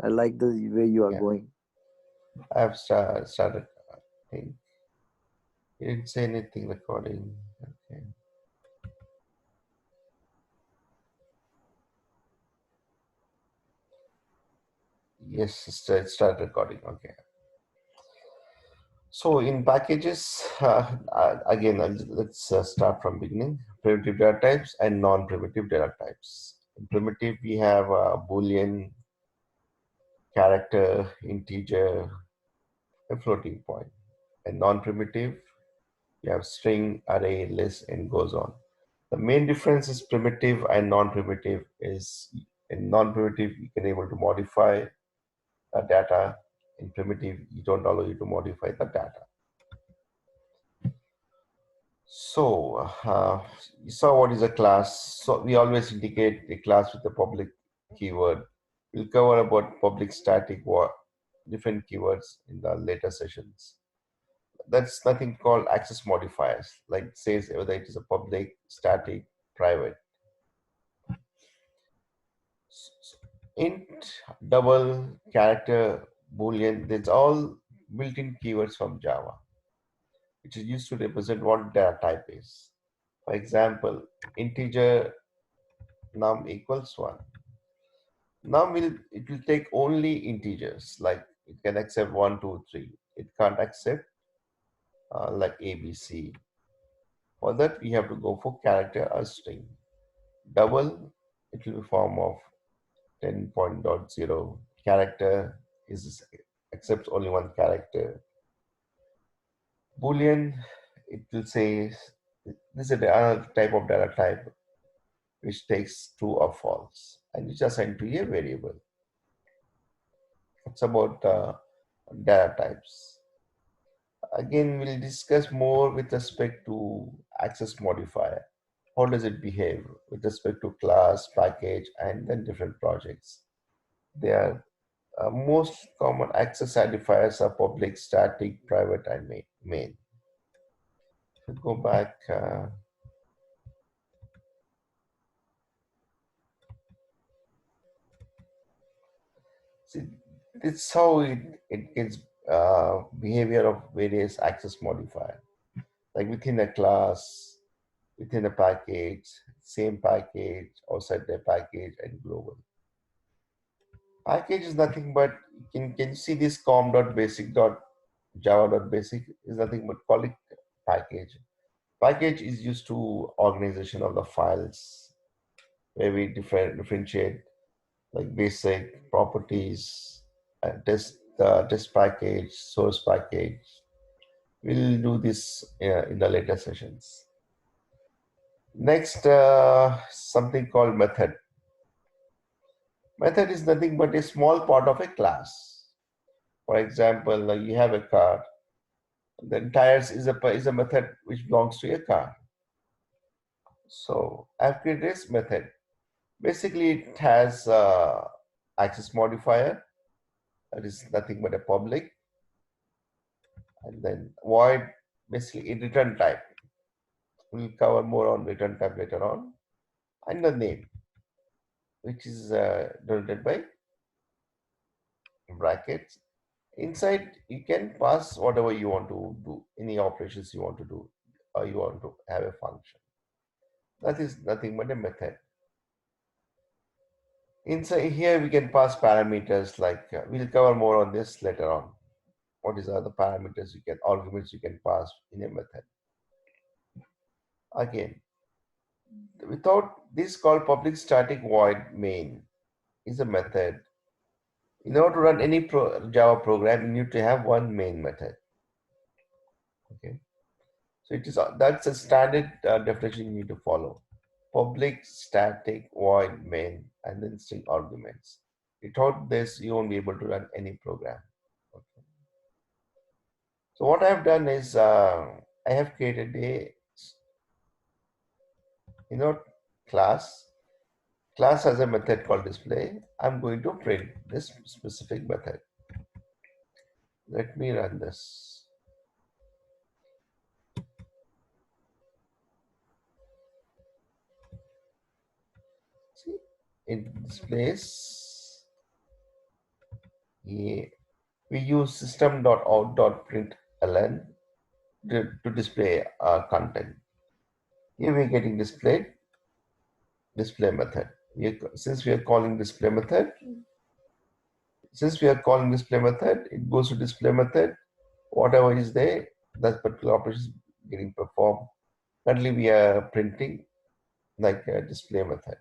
I like the way you are Yeah, going. I've started. I think you didn't say anything recording. Okay. Yes, it started recording. Okay. So in packages, again, let's start from beginning. Primitive data types and non-primitive data types. In primitive, we have Boolean, character, integer, a floating point. And non-primitive, you have string, array, list, and goes on. The main difference is primitive and non-primitive is in non-primitive, you can able to modify the data. In primitive, you don't allow you to modify the data. So, you saw what is a class. So we always indicate a class with a public keyword. We'll cover about public static different keywords in the later sessions. That's nothing called access modifiers, like it says whether it is a public, static, private. Int, double, character, boolean, that's all built-in keywords from Java, which is used to represent what data type is. For example, integer num equals 1. Num it will take only integers, like it can accept 1, 2, 3. It can't accept like ABC. For that, we have to go for character or string. Double, it will be form of 10.0. Character is accepts only one character. Boolean, it will say this is another type of data type which takes true or false and which is assigned to a variable. It's about data types. Again, we'll discuss more with respect to access modifier. How does it behave with respect to class, package, and then different projects? They are most common access identifiers are public, static, private, and main. If you go back, see, it's how it gets behavior of various access modifier. Like within a class, within a package, same package, outside the package, and global. Package is nothing but can you see this com.basic.java.basic is nothing but call it package. Package is used to organization of the files where we differentiate like basic properties, test package, source package. We'll do this in the later sessions. Next, something called method. Method is nothing but a small part of a class. For example, you have a car. Then tires is a method which belongs to a car. So I've created this method. Basically, it has access modifier that is nothing but a public, and then void basically a return type. We'll cover more on return type later on, and the name, which is denoted by brackets. Inside, you can pass whatever you want to do, any operations you want to do, or you want to have a function. That is nothing but a method. Inside here, we can pass parameters like we'll cover more on this later on. What is other parameters you can, arguments you can pass in a method. Again, without this called public static void main is a method. In order to run any Java program, you need to have one main method. Okay, so it is that's a standard definition you need to follow. Public static void main and then string arguments. Without this, you won't be able to run any program. Okay. So what I have done is I have created a you know class. Class has a method called display. I'm going to print this specific method. Let me run this. See, it displays Yeah. We use system.out.println to display our content. Here we're getting display method. Since we are calling display method, it goes to display method. Whatever is there, that particular operation is getting performed. Currently, we are printing like a display method.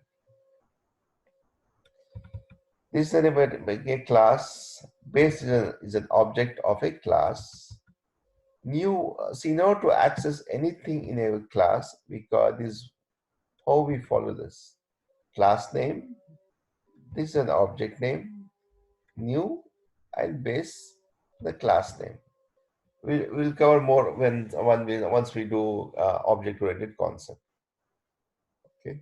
This is a class. Base is an object of a class. See, in order to access anything in a class, we call this how we follow this. Class name, this is an object name, new, and base, the class name. We'll cover more once we do object-oriented concept. Okay,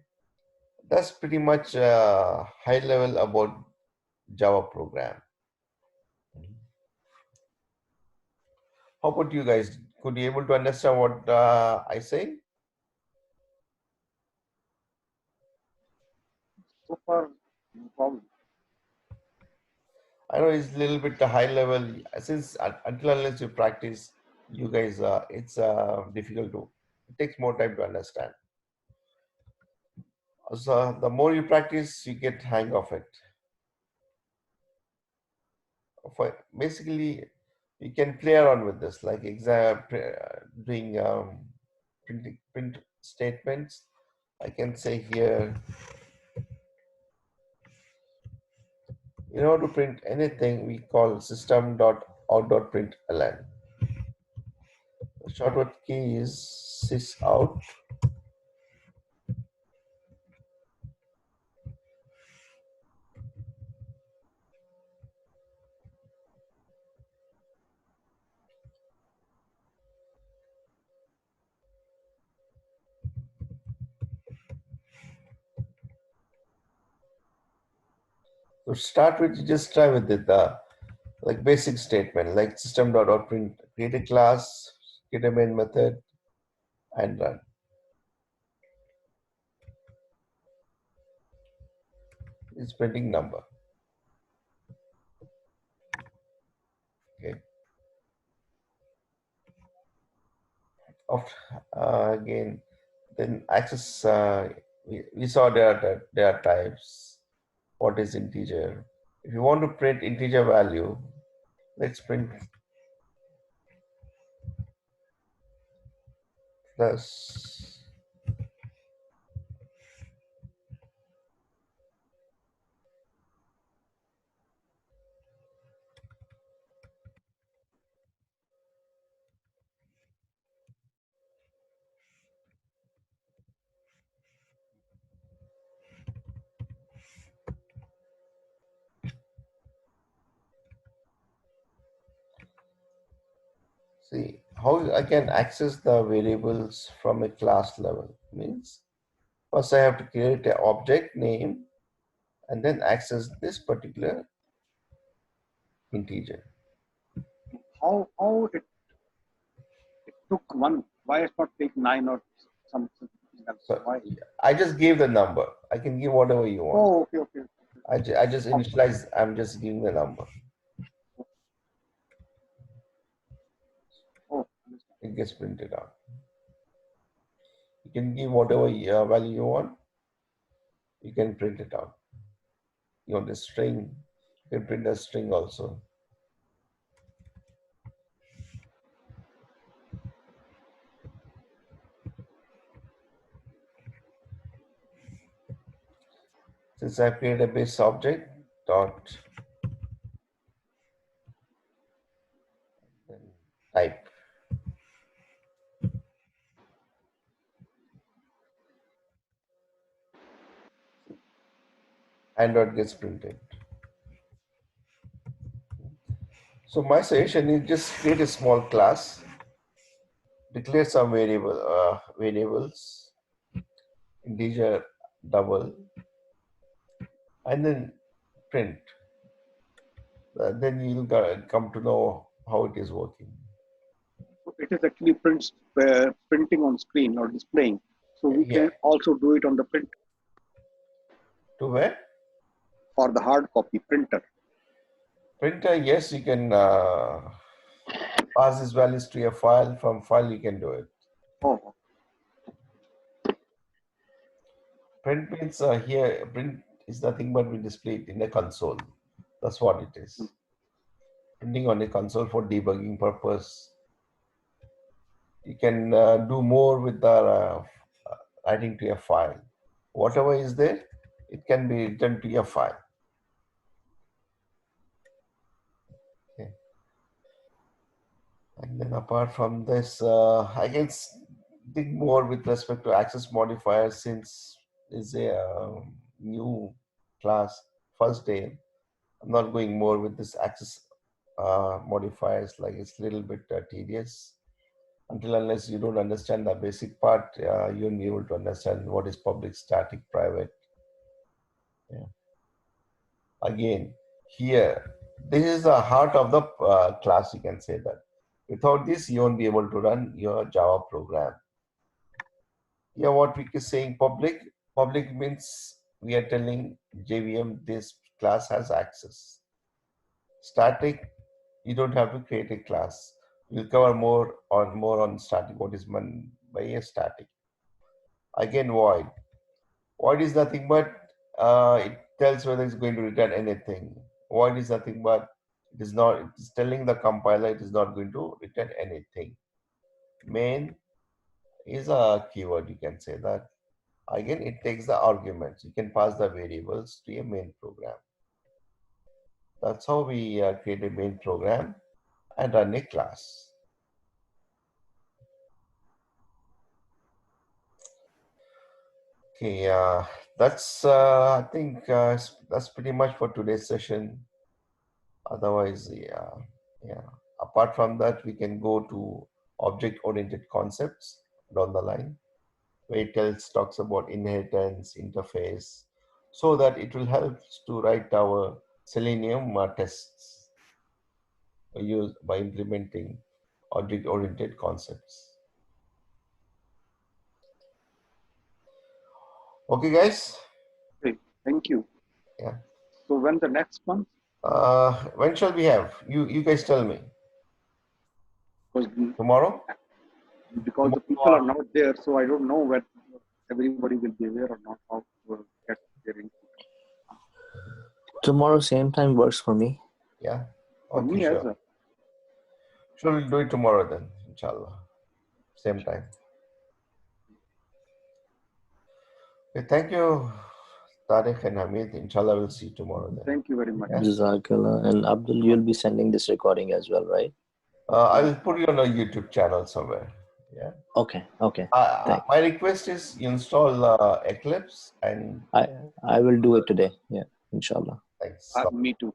that's pretty much high level about Java program. How about you guys? Could you able to understand what I say? So far, no problem. I know it's a little bit high level. Since until unless you practice, you guys, it's difficult to. It takes more time to understand. So the more you practice, you get hang of it. Basically, you can play around with this, like doing print statements. I can say here, in order to print anything, we call system.out.println. The shortcut key is sysout. To start with, you just try with it, like basic statement, like system.out.print, create a class, create a main method, and run. It's printing number. Okay. Again, then access. We saw there are types. What is integer? If you want to print integer value, let's print plus. See how I can access the variables from a class level. Means first I have to create an object name and then access this particular integer. How it took one? Why it's not take 9 or something else? So Why? I just gave the number. I can give whatever you want. Oh, okay. I just initialize. I'm just giving the number. Oh, understand. It gets printed out. You can give whatever value you want. You can print it out. You want a string. You can print a string also. Since I created a base object dot then type, and dot gets printed. So my suggestion is just create a small class, declare some variables, integer, double, and then print. Then you'll come to know how it is working. So it is actually printing on screen or displaying. So we Yeah. can also do it on the print To where? or the hard copy printer. Printer, yes, you can pass these values to a file. From file, you can do it. Oh, Print means here, print is nothing but we display it in a console. That's what it mm, is. Printing on a console for debugging purpose. You can do more with the writing to a file. Whatever is there, it can be written to a file. Okay. And then apart from this, I can dig more with respect to access modifiers since it's a new class, first day. I'm not going more with this access modifiers, like it's a little bit tedious. Until unless you don't understand the basic part, you won't be able to understand what is public, static, private. Yeah. Again, here, this is the heart of the class, you can say that. Without this, you won't be able to run your Java program. Here, what we are saying public, public means we are telling JVM this class has access. Static, you don't have to create a class. We'll cover more on static, what is meant by a static. Again, void. Void is nothing but it tells whether it's going to return anything. Void is nothing but it is not. It is telling the compiler it is not going to return anything. Main is a keyword. You can say that. Again, it takes the arguments. You can pass the variables to a main program. That's how we create a main program and run a class. Okay, that's I think that's pretty much for today's session. Otherwise, yeah. Apart from that, we can go to object-oriented concepts down the line, where it talks about inheritance, interface, so that it will help to write our Selenium tests by implementing object-oriented concepts. Okay, guys. great. Thank you. Yeah. So when the next one? When shall we have? You guys tell me. Because Tomorrow? because the people are Tomorrow. not there, so I don't know whether everybody will be there or not. How to get their input. Tomorrow, same time works for me. Yeah. For Okay, me as sure. well. Sure, we'll do it tomorrow then, inshallah. Same time. Okay, thank you, Tariq and Hamid. Inshallah, we'll see you tomorrow then. Thank you very much. Yeah. Jazakallah. And Abdul, you'll be sending this recording as well, right? I'll put you on a YouTube channel somewhere. Yeah. Okay. Okay. Thank. My request is you install Eclipse and I will do it today. Yeah. Inshallah. thanks. Me too.